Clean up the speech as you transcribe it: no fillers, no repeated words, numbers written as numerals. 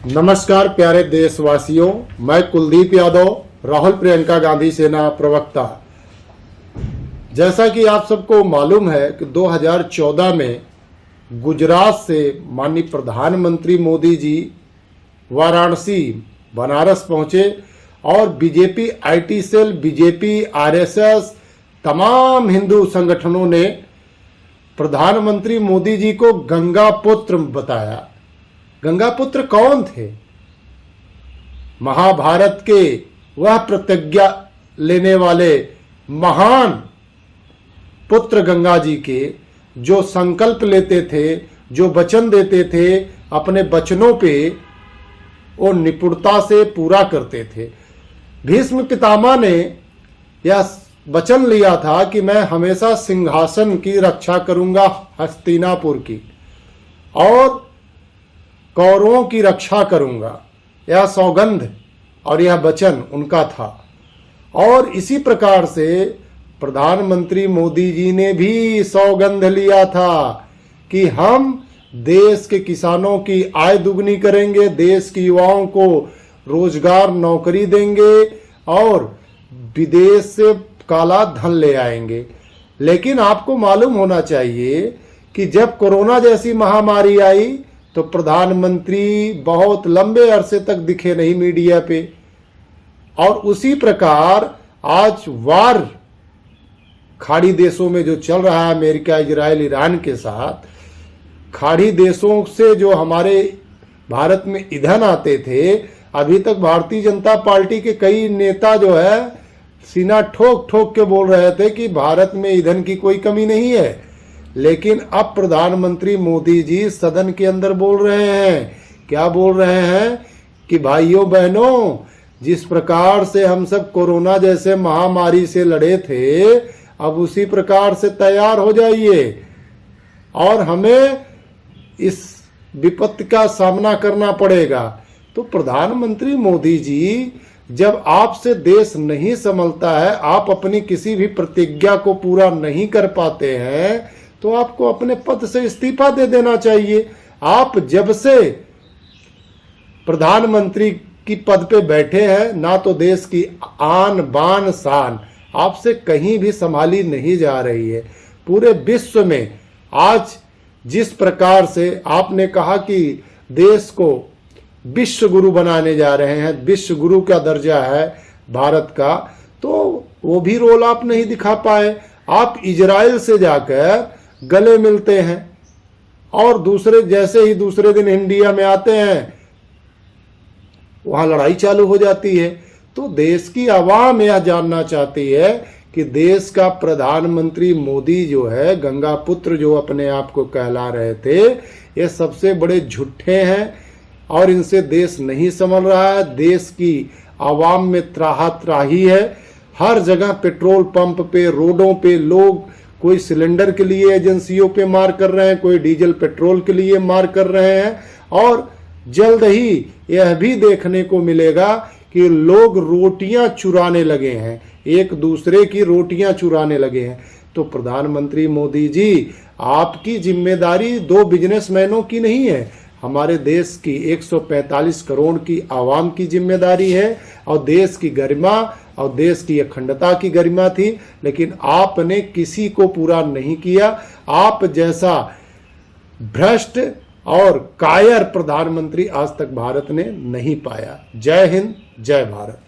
नमस्कार प्यारे देशवासियों, मैं कुलदीप यादव, राहुल प्रियंका गांधी सेना प्रवक्ता। जैसा कि आप सबको मालूम है कि 2014 में गुजरात से माननीय प्रधानमंत्री मोदी जी वाराणसी बनारस पहुंचे और BJP IT cell, BJP, RSS, तमाम हिंदू संगठनों ने प्रधानमंत्री मोदी जी को गंगा पुत्र बताया। गंगा पुत्र कौन थे? महाभारत के वह प्रतिज्ञा लेने वाले महान पुत्र गंगा जी के, जो संकल्प लेते थे, जो वचन देते थे, अपने वचनों पे वो निपुणता से पूरा करते थे। भीष्म पितामह ने यह वचन लिया था कि मैं हमेशा सिंहासन की रक्षा करूंगा, हस्तिनापुर की, और कौरवों की रक्षा करूंगा। यह सौगंध और यह वचन उनका था। और इसी प्रकार से प्रधानमंत्री मोदी जी ने भी सौगंध लिया था कि हम देश के किसानों की आय दुगनी करेंगे, देश के युवाओं को रोजगार, नौकरी देंगे और विदेश से काला धन ले आएंगे। लेकिन आपको मालूम होना चाहिए कि जब कोरोना जैसी महामारी आई तो प्रधानमंत्री बहुत लंबे अरसे तक दिखे नहीं मीडिया पे। और उसी प्रकार आज वार खाड़ी देशों में जो चल रहा है, अमेरिका, इजराइल, ईरान के साथ, खाड़ी देशों से जो हमारे भारत में ईंधन आते थे, अभी तक भारतीय जनता पार्टी के कई नेता जो है सीना ठोक ठोक के बोल रहे थे कि भारत में ईंधन की कोई कमी नहीं है। लेकिन अब प्रधानमंत्री मोदी जी सदन के अंदर बोल रहे हैं, क्या बोल रहे हैं कि भाइयों बहनों, जिस प्रकार से हम सब कोरोना जैसे महामारी से लड़े थे, अब उसी प्रकार से तैयार हो जाइए और हमें इस विपत्ति का सामना करना पड़ेगा। तो प्रधानमंत्री मोदी जी, जब आपसे देश नहीं संभलता है, आप अपनी किसी भी प्रतिज्ञा को पूरा नहीं कर पाते हैं, तो आपको अपने पद से इस्तीफा दे देना चाहिए। आप जब से प्रधानमंत्री की पद पे बैठे हैं, ना तो देश की आन बान शान आपसे कहीं भी संभाली नहीं जा रही है। पूरे विश्व में आज जिस प्रकार से आपने कहा कि देश को विश्व गुरु बनाने जा रहे हैं, विश्व गुरु का दर्जा है भारत का, तो वो भी रोल आप नहीं दिखा पाए। आप इजराइल से जाकर गले मिलते हैं और जैसे ही दूसरे दिन इंडिया में आते हैं, वहां लड़ाई चालू हो जाती है। तो देश की आवाम यह जानना चाहती है कि देश का प्रधानमंत्री मोदी जो है, गंगा पुत्र जो अपने आप को कहला रहे थे, ये सबसे बड़े झूठे हैं और इनसे देश नहीं संभल रहा है। देश की आवाम में त्राही है। हर जगह पेट्रोल पंप पे, रोडों पे लोग कोई सिलेंडर के लिए एजेंसियों पे मार कर रहे हैं, कोई डीजल पेट्रोल के लिए मार कर रहे हैं। और जल्द ही यह भी देखने को मिलेगा कि लोग रोटियां चुराने लगे हैं, एक दूसरे की रोटियां चुराने लगे हैं। तो प्रधानमंत्री मोदी जी, आपकी जिम्मेदारी दो बिजनेसमैनों की नहीं है, हमारे देश की 145 करोड़ की आवाम की जिम्मेदारी है। और देश की गरिमा और देश की अखंडता की गरिमा थी, लेकिन आपने किसी को पूरा नहीं किया। आप जैसा भ्रष्ट और कायर प्रधानमंत्री आज तक भारत ने नहीं पाया। जय हिंद, जय भारत।